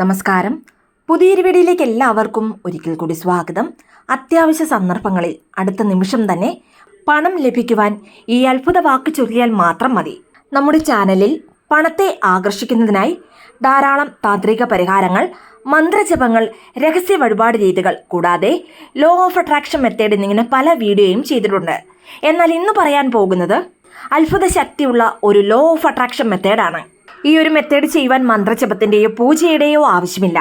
നമസ്കാരം. പുതിയൊരു വീഡിയോയിലേക്ക് എല്ലാവർക്കും ഒരിക്കൽ കൂടി സ്വാഗതം. അത്യാവശ്യ സന്ദർഭങ്ങളിൽ അടുത്ത നിമിഷം തന്നെ പണം ലഭിക്കുവാൻ ഈ അത്ഭുത വാക്ക് ചൊല്ലിയാൽ മാത്രം മതി. നമ്മുടെ ചാനലിൽ പണത്തെ ആകർഷിക്കുന്നതിനായി ധാരാളം താന്ത്രിക പരിഹാരങ്ങൾ, മന്ത്രജപങ്ങൾ, രഹസ്യ വഴിപാട് രീതികൾ കൂടാതെ ലോ ഓഫ് അട്രാക്ഷൻ മെത്തേഡ് എന്നിങ്ങനെ പല വീഡിയോയും ചെയ്തിട്ടുണ്ട്. എന്നാൽ ഇന്ന് പറയാൻ പോകുന്നത് അത്ഭുത ശക്തിയുള്ള ഒരു ലോ ഓഫ് അട്രാക്ഷൻ മെത്തേഡാണ്. ഈ ഒരു മെത്തേഡ് ചെയ്യുവാൻ മന്ത്രജപത്തിൻ്റെയോ പൂജയുടെയോ ആവശ്യമില്ല.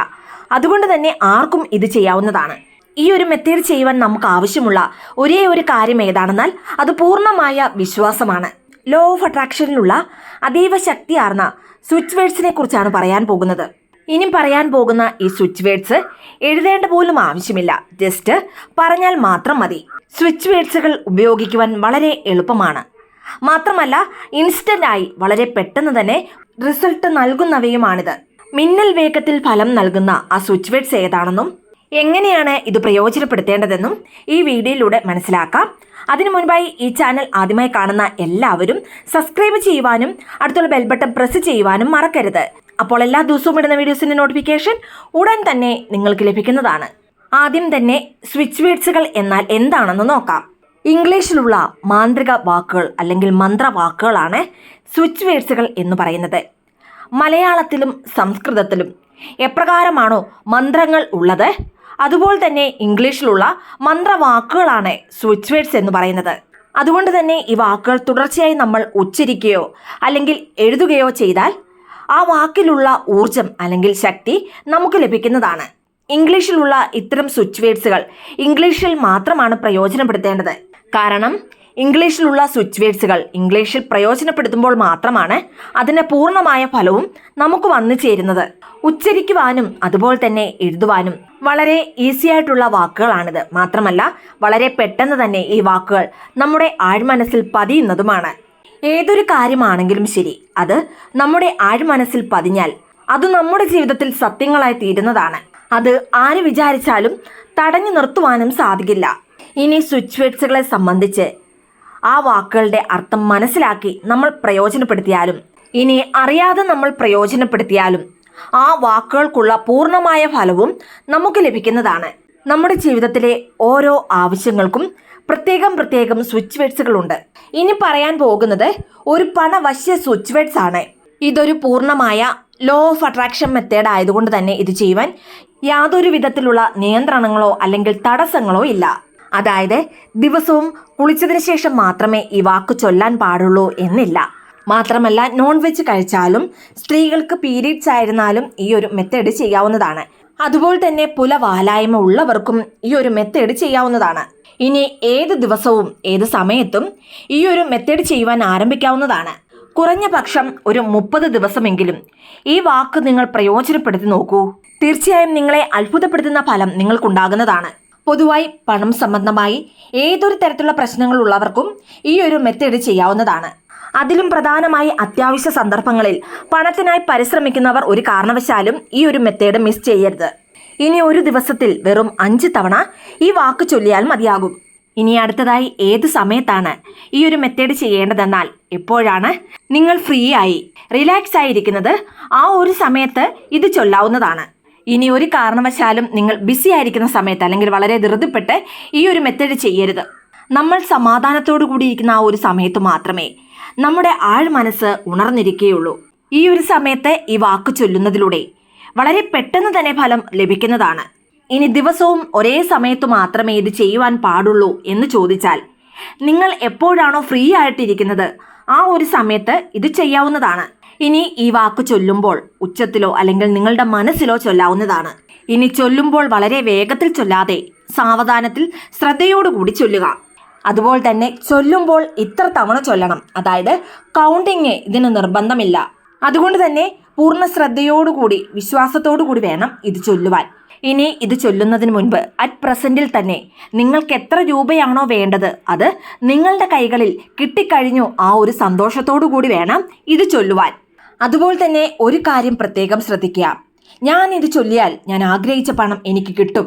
അതുകൊണ്ട് തന്നെ ആർക്കും ഇത് ചെയ്യാവുന്നതാണ്. ഈ ഒരു മെത്തേഡ് ചെയ്യുവാൻ നമുക്ക് ആവശ്യമുള്ള ഒരേ ഒരു കാര്യം ഏതാണെന്നാൽ അത് പൂർണ്ണമായ വിശ്വാസമാണ്. ലോ ഓഫ് അട്രാക്ഷനിലുള്ള അതീവ ശക്തിയാർന്ന സ്വിച്ച് വേർഡ്സിനെ കുറിച്ചാണ് പറയാൻ പോകുന്നത്. ഇനി പറയാൻ പോകുന്ന ഈ സ്വിച്ച് വേർഡ്സ് എഴുതേണ്ട പോലും ആവശ്യമില്ല, ജസ്റ്റ് പറഞ്ഞാൽ മാത്രം മതി. സ്വിച്ച് വേർഡ്സുകൾ ഉപയോഗിക്കുവാൻ വളരെ എളുപ്പമാണ്. മാത്രമല്ല ഇൻസ്റ്റന്റ് ആയി വളരെ പെട്ടെന്ന് തന്നെ റിസൾട്ട് നൽകുന്നവയുമാണിത്. മിന്നൽ വേഗത്തിൽ ഫലം നൽകുന്ന ആ സ്വിച്ച് വേർഡ്സ് ഏതാണെന്നും എങ്ങനെയാണ് ഇത് പ്രയോജനപ്പെടുത്തേണ്ടതെന്നും ഈ വീഡിയോയിലൂടെ മനസ്സിലാക്കാം. അതിനു മുൻപായി ഈ ചാനൽ ആദ്യമായി കാണുന്ന എല്ലാവരും സബ്സ്ക്രൈബ് ചെയ്യുവാനും അടുത്തുള്ള ബെൽ ബട്ടൺ പ്രസ് ചെയ്യുവാനും മറക്കരുത്. അപ്പോൾ എല്ലാ ദിവസവും ഇടുന്ന വീഡിയോസിന്റെ നോട്ടിഫിക്കേഷൻ ഉടൻ തന്നെ നിങ്ങൾക്ക് ലഭിക്കുന്നതാണ്. ആദ്യം തന്നെ സ്വിച്ച് വേർഡ്സുകൾ എന്നാൽ എന്താണെന്ന് നോക്കാം. ഇംഗ്ലീഷിലുള്ള മാന്ത്രിക വാക്കുകൾ അല്ലെങ്കിൽ മന്ത്രവാക്കുകളാണ് സ്വിച്ച് വേർഡ്സുകൾ എന്ന് പറയുന്നത്. മലയാളത്തിലും സംസ്കൃതത്തിലും എപ്രകാരമാണോ മന്ത്രങ്ങൾ ഉള്ളത്, അതുപോലെ തന്നെ ഇംഗ്ലീഷിലുള്ള മന്ത്രവാക്കുകളാണ് സ്വിച്ച് വേർഡ്സ് എന്ന് പറയുന്നത്. അതുകൊണ്ട് തന്നെ ഈ വാക്കുകൾ തുടർച്ചയായി നമ്മൾ ഉച്ചരിക്കുകയോ അല്ലെങ്കിൽ എഴുതുകയോ ചെയ്താൽ ആ വാക്കിലുള്ള ഊർജം അല്ലെങ്കിൽ ശക്തി നമുക്ക് ലഭിക്കുന്നതാണ്. ഇംഗ്ലീഷിലുള്ള ഇത്തരം സ്വിച്ച് വേർഡ്സുകൾ ഇംഗ്ലീഷിൽ മാത്രമാണ് പ്രയോജനപ്പെടുത്തേണ്ടത്. കാരണം ഇംഗ്ലീഷിലുള്ള സ്വിച്ച് വേർഡ്സുകൾ ഇംഗ്ലീഷിൽ പ്രയോജനപ്പെടുത്തുമ്പോൾ മാത്രമാണ് അതിൻ്റെ പൂർണ്ണമായ ഫലവും നമുക്ക് വന്നു ചേരുന്നത്. ഉച്ചരിക്കുവാനും അതുപോലെ തന്നെ എഴുതുവാനും വളരെ ഈസി ആയിട്ടുള്ള വാക്കുകളാണിത്. മാത്രമല്ല വളരെ പെട്ടെന്ന് തന്നെ ഈ വാക്കുകൾ നമ്മുടെ ആഴ്മനസ്സിൽ പതിയുന്നതുമാണ്. ഏതൊരു കാര്യമാണെങ്കിലും ശരി, അത് നമ്മുടെ ആഴ്മനസ്സിൽ പതിഞ്ഞാൽ അത് നമ്മുടെ ജീവിതത്തിൽ സത്യങ്ങളായി തീരുന്നതാണ്. അത് ആര് വിചാരിച്ചാലും തടഞ്ഞു നിർത്തുവാനും സാധിക്കില്ല. ഇനി സ്വിച്ച് വേർഡ്സുകളെ സംബന്ധിച്ച് ആ വാക്കുകളുടെ അർത്ഥം മനസ്സിലാക്കി നമ്മൾ പ്രയോജനപ്പെടുത്തിയാലും ഇനി അറിയാതെ നമ്മൾ പ്രയോജനപ്പെടുത്തിയാലും ആ വാക്കുകൾക്കുള്ള പൂർണ്ണമായ ഫലവും നമുക്ക് ലഭിക്കുന്നതാണ്. നമ്മുടെ ജീവിതത്തിലെ ഓരോ ആവശ്യങ്ങൾക്കും പ്രത്യേകം സ്വിച്ച് വേർഡ്സുകളുണ്ട്. ഇനി പറയാൻ പോകുന്നത് ഒരു പണവശ്യ സ്വിച്ച് വേർഡ്സ് ആണ്. ഇതൊരു പൂർണ്ണമായ ലോ ഓഫ് അട്രാക്ഷൻ മെത്തേഡ് ആയതുകൊണ്ട് തന്നെ ഇത് ചെയ്യുവാൻ യാതൊരു വിധത്തിലുള്ള നിയന്ത്രണങ്ങളോ അല്ലെങ്കിൽ തടസ്സങ്ങളോ ഇല്ല. അതായത് ദിവസവും കുളിച്ചതിന് ശേഷം മാത്രമേ ഈ വാക്ക് ചൊല്ലാൻ പാടുള്ളൂ എന്നില്ല. മാത്രമല്ല നോൺ വെജ് കഴിച്ചാലും സ്ത്രീകൾക്ക് പീരീഡ്സ് ആയിരുന്നാലും ഈ ഒരു മെത്തേഡ് ചെയ്യാവുന്നതാണ്. അതുപോലെ തന്നെ പുലവാലായ്മ ഉള്ളവർക്കും ഈ ഒരു മെത്തേഡ് ചെയ്യാവുന്നതാണ്. ഇനി ഏത് ദിവസവും ഏത് സമയത്തും ഈ ഒരു മെത്തേഡ് ചെയ്യുവാൻ ആരംഭിക്കാവുന്നതാണ്. കുറഞ്ഞ പക്ഷം ഒരു 30 ദിവസമെങ്കിലും ഈ വാക്ക് നിങ്ങൾ പ്രയോജനപ്പെടുത്തി നോക്കൂ. തീർച്ചയായും നിങ്ങളെ അത്ഭുതപ്പെടുത്തുന്ന ഫലം നിങ്ങൾക്കുണ്ടാകുന്നതാണ്. പൊതുവായി പണം സംബന്ധമായി ഏതൊരു തരത്തിലുള്ള പ്രശ്നങ്ങളുള്ളവർക്കും ഈ ഒരു മെത്തേഡ് ചെയ്യാവുന്നതാണ്. അതിലും പ്രധാനമായി അത്യാവശ്യ സന്ദർഭങ്ങളിൽ പണത്തിനായി പരിശ്രമിക്കുന്നവർ ഒരു കാരണവശാലും ഈ ഒരു മെത്തേഡ് മിസ് ചെയ്യരുത്. ഇനി ഒരു ദിവസത്തിൽ വെറും 5 തവണ ഈ വാക്ക് ചൊല്ലിയാൽ മതിയാകും. ഇനി അടുത്തതായി ഏത് സമയത്താണ് ഈ ഒരു മെത്തേഡ് ചെയ്യേണ്ടതെന്നാൽ എപ്പോഴാണ് നിങ്ങൾ ഫ്രീ ആയി റിലാക്സ് ആയിരിക്കുന്നത് ആ ഒരു സമയത്ത് ഇത് ചൊല്ലാവുന്നതാണ്. ഇനി ഒരു കാരണവശാലും നിങ്ങൾ ബിസി ആയിരിക്കുന്ന സമയത്ത് അല്ലെങ്കിൽ വളരെ ധൃതിപ്പെട്ട് ഈ ഒരു മെത്തേഡ് ചെയ്യരുത്. നമ്മൾ സമാധാനത്തോടു കൂടിയിരിക്കുന്ന ആ ഒരു സമയത്ത് മാത്രമേ നമ്മുടെ ആഴ്മനസ്സ് ഉണർന്നിരിക്കുകയുള്ളൂ. ഈ ഒരു സമയത്ത് ഈ വാക്ക് ചൊല്ലുന്നതിലൂടെ വളരെ പെട്ടെന്ന് തന്നെ ഫലം ലഭിക്കുന്നതാണ്. ഇനി ദിവസവും ഒരേ സമയത്ത് മാത്രമേ ഇത് ചെയ്യുവാൻ പാടുള്ളൂ എന്ന് ചോദിച്ചാൽ നിങ്ങൾ എപ്പോഴാണോ ഫ്രീ ആയിട്ടിരിക്കുന്നത് ആ ഒരു സമയത്ത് ഇത് ചെയ്യാവുന്നതാണ്. ഇനി ഈ വാക്ക് ചൊല്ലുമ്പോൾ ഉച്ചത്തിലോ അല്ലെങ്കിൽ നിങ്ങളുടെ മനസ്സിലോ ചൊല്ലാവുന്നതാണ്. ഇനി ചൊല്ലുമ്പോൾ വളരെ വേഗത്തിൽ ചൊല്ലാതെ സാവധാനത്തിൽ ശ്രദ്ധയോടുകൂടി ചൊല്ലുക. അതുപോലെ തന്നെ ചൊല്ലുമ്പോൾ ഇത്ര തവണ ചൊല്ലണം, അതായത് കൗണ്ടിങ് ഇതിന് നിർബന്ധമില്ല. അതുകൊണ്ട് തന്നെ പൂർണ്ണ ശ്രദ്ധയോടുകൂടി വിശ്വാസത്തോടു കൂടി വേണം ഇത് ചൊല്ലുവാൻ. ഇനി ഇത് ചൊല്ലുന്നതിന് മുൻപ് അറ്റ് പ്രസന്റിൽ തന്നെ നിങ്ങൾക്ക് എത്ര രൂപയാണോ വേണ്ടത് അത് നിങ്ങളുടെ കൈകളിൽ കിട്ടിക്കഴിഞ്ഞു ആ ഒരു സന്തോഷത്തോടു കൂടി വേണം ഇത് ചൊല്ലുവാൻ. അതുപോലെ തന്നെ ഒരു കാര്യം പ്രത്യേകം ശ്രദ്ധിക്കുക. ഞാൻ ഇത് ചൊല്ലിയാൽ ഞാൻ ആഗ്രഹിച്ച പണം എനിക്ക് കിട്ടും.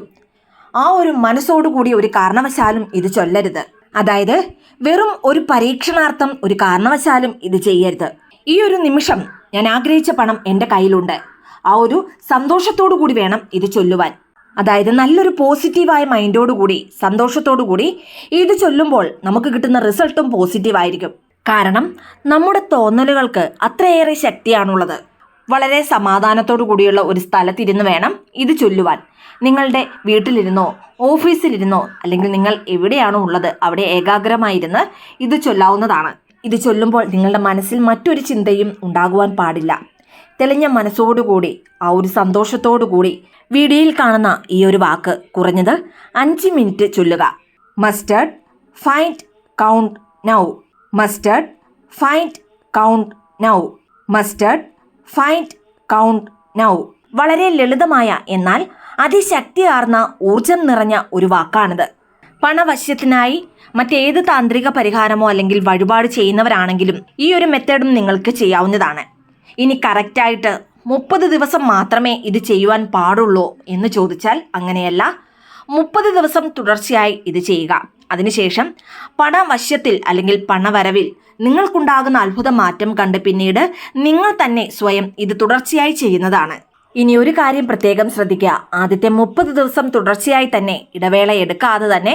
ആ ഒരു മനസ്സോടുകൂടി ഒരു കാരണവശാലും ഇത് ചൊല്ലരുത്. അതായത് വെറും ഒരു പരീക്ഷണാർത്ഥം ഒരു കാരണവശാലും ഇത് ചെയ്യരുത്. ഈ ഒരു നിമിഷം ഞാൻ ആഗ്രഹിച്ച പണം എൻ്റെ കയ്യിലുണ്ട്, ആ ഒരു സന്തോഷത്തോടു കൂടി വേണം ഇത് ചൊല്ലുവാൻ. അതായത് നല്ലൊരു പോസിറ്റീവായ മൈൻഡോടുകൂടി സന്തോഷത്തോടു കൂടി ഇത് ചൊല്ലുമ്പോൾ നമുക്ക് കിട്ടുന്ന റിസൾട്ടും പോസിറ്റീവായിരിക്കും. കാരണം നമ്മുടെ തോന്നലുകൾക്ക് അത്രയേറെ ശക്തിയാണുള്ളത്. വളരെ സമാധാനത്തോടു കൂടിയുള്ള ഒരു സ്ഥലത്തിരുന്ന് വേണം ഇത് ചൊല്ലുവാൻ. നിങ്ങളുടെ വീട്ടിലിരുന്നോ ഓഫീസിലിരുന്നോ അല്ലെങ്കിൽ നിങ്ങൾ എവിടെയാണോ ഉള്ളത് അവിടെ ഏകാഗ്രമായിരുന്ന് ഇത് ചൊല്ലാവുന്നതാണ്. ഇത് ചൊല്ലുമ്പോൾ നിങ്ങളുടെ മനസ്സിൽ മറ്റൊരു ചിന്തയും ഉണ്ടാകുവാൻ പാടില്ല. തെളിഞ്ഞ മനസ്സോടുകൂടി ആ ഒരു സന്തോഷത്തോടു കൂടി വീഡിയോയിൽ കാണുന്ന ഈ ഒരു വാക്ക് കുറഞ്ഞത് 5 മിനിറ്റ് ചൊല്ലുക. Mustard find count now. Mustard find count now. Mustard find count now. വളരെ ലളിതമായ എന്നാൽ അതിശക്തിയാർന്ന ഊർജം നിറഞ്ഞ ഒരു വാക്കാണിത്. പണവശ്യത്തിനായി മറ്റേത് താന്ത്രിക പരിഹാരമോ അല്ലെങ്കിൽ വഴിപാട് ചെയ്യുന്നവരാണെങ്കിലും ഈ ഒരു മെത്തേഡും നിങ്ങൾക്ക് ചെയ്യാവുന്നതാണ്. ഇനി കറക്റ്റായിട്ട് 30 ദിവസം മാത്രമേ ഇത് ചെയ്യുവാൻ പാടുള്ളൂ എന്ന് ചോദിച്ചാൽ അങ്ങനെയല്ല. 30 ദിവസം തുടർച്ചയായി ഇത് ചെയ്യുക. അതിനുശേഷം പണവശ്യത്തിൽ അല്ലെങ്കിൽ പണവരവിൽ നിങ്ങൾക്കുണ്ടാകുന്ന അത്ഭുത മാറ്റം കണ്ട് പിന്നീട് നിങ്ങൾ തന്നെ സ്വയം ഇത് തുടർച്ചയായി ചെയ്യുന്നതാണ്. ഇനി ഒരു കാര്യം പ്രത്യേകം ശ്രദ്ധിക്കുക. ആദ്യത്തെ 30 ദിവസം തുടർച്ചയായി തന്നെ ഇടവേള എടുക്കാതെ തന്നെ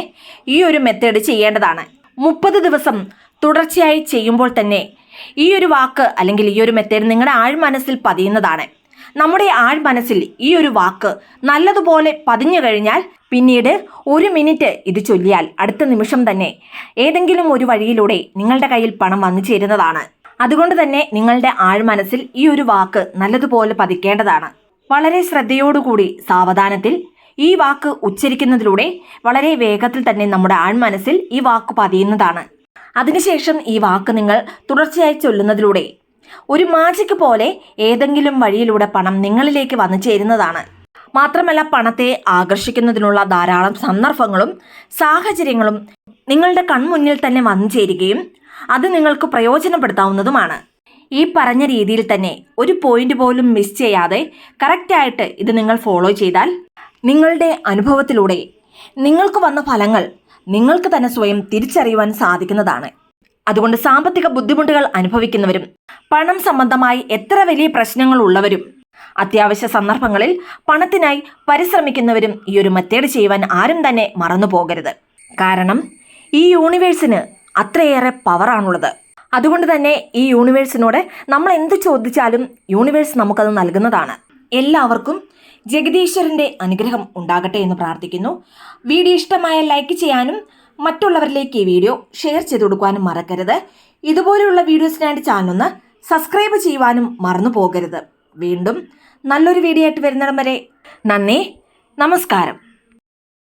ഈ ഒരു മെത്തേഡ് ചെയ്യേണ്ടതാണ്. 30 ദിവസം തുടർച്ചയായി ചെയ്യുമ്പോൾ തന്നെ ഈ ഒരു വാക്ക് അല്ലെങ്കിൽ ഈ ഒരു മെത്തേഡ് നിങ്ങളുടെ ആഴ്മനസ്സിൽ പതിയുന്നതാണ്. നമ്മുടെ ആഴ്മനസ്സിൽ ഈ ഒരു വാക്ക് നല്ലതുപോലെ പതിഞ്ഞു കഴിഞ്ഞാൽ പിന്നീട് 1 മിനിറ്റ് ഇത് ചൊല്ലിയാൽ അടുത്ത നിമിഷം തന്നെ ഏതെങ്കിലും ഒരു വഴിയിലൂടെ നിങ്ങളുടെ കയ്യിൽ പണം വന്നു ചേരുന്നതാണ്. അതുകൊണ്ട് തന്നെ നിങ്ങളുടെ ആഴ്മനസ്സിൽ ഈ ഒരു വാക്ക് നല്ലതുപോലെ പതിക്കേണ്ടതാണ്. വളരെ ശ്രദ്ധയോടുകൂടി സാവധാനത്തിൽ ഈ വാക്ക് ഉച്ചരിക്കുന്നതിലൂടെ വളരെ വേഗത്തിൽ തന്നെ നമ്മുടെ ആഴ്മനസ്സിൽ ഈ വാക്ക് പതിയുന്നതാണ്. അതിനുശേഷം ഈ വാക്ക് നിങ്ങൾ തുടർച്ചയായി ചൊല്ലുന്നതിലൂടെ ഒരു മാജിക് പോലെ ഏതെങ്കിലും വഴിയിലൂടെ പണം നിങ്ങളിലേക്ക് വന്നു ചേരുന്നതാണ്. മാത്രമല്ല പണത്തെ ആകർഷിക്കുന്നതിനുള്ള ധാരാളം സന്ദർഭങ്ങളും സാഹചര്യങ്ങളും നിങ്ങളുടെ കൺമുന്നിൽ തന്നെ വന്നു ചേരുകയും അത് നിങ്ങൾക്ക് പ്രയോജനപ്പെടുത്താവുന്നതുമാണ്. ഈ പറഞ്ഞ രീതിയിൽ തന്നെ ഒരു പോയിന്റ് പോലും മിസ് ചെയ്യാതെ കറക്റ്റായിട്ട് ഇത് നിങ്ങൾ ഫോളോ ചെയ്താൽ നിങ്ങളുടെ അനുഭവത്തിലൂടെ നിങ്ങൾക്ക് വന്ന ഫലങ്ങൾ നിങ്ങൾക്ക് തന്നെ സ്വയം തിരിച്ചറിയുവാൻ സാധിക്കുന്നതാണ്. അതുകൊണ്ട് സാമ്പത്തിക ബുദ്ധിമുട്ടുകൾ അനുഭവിക്കുന്നവരും പണം സംബന്ധമായി എത്ര വലിയ പ്രശ്നങ്ങൾ ഉള്ളവരും അത്യാവശ്യ സന്ദർഭങ്ങളിൽ പണത്തിനായി പരിശ്രമിക്കുന്നവരും ഈ ഒരു മെത്തേഡ് ചെയ്യുവാൻ ആരും തന്നെ മറന്നു പോകരുത്. കാരണം ഈ യൂണിവേഴ്സിന് അത്രയേറെ പവറാണുള്ളത്. അതുകൊണ്ട് തന്നെ ഈ യൂണിവേഴ്സിനോട് നമ്മൾ എന്ത് ചോദിച്ചാലും യൂണിവേഴ്സ് നമുക്കത് നൽകുന്നതാണ്. എല്ലാവർക്കും ജഗദീശ്വരൻ്റെ അനുഗ്രഹം ഉണ്ടാകട്ടെ എന്ന് പ്രാർത്ഥിക്കുന്നു. വീഡിയോ ഇഷ്ടമായ ലൈക്ക് ചെയ്യാനും മറ്റുള്ളവരിലേക്ക് ഈ വീഡിയോ ഷെയർ ചെയ്ത് കൊടുക്കാനും മറക്കരുത്. ഇതുപോലെയുള്ള വീഡിയോസിനായിട്ട് ചാനൽ ഒന്ന് സബ്സ്ക്രൈബ് ചെയ്യുവാനും മറന്നു പോകരുത്. വീണ്ടും നല്ലൊരു വീഡിയോ ആയിട്ട് വരുന്നിടം വരെ നന്ദി, നമസ്കാരം.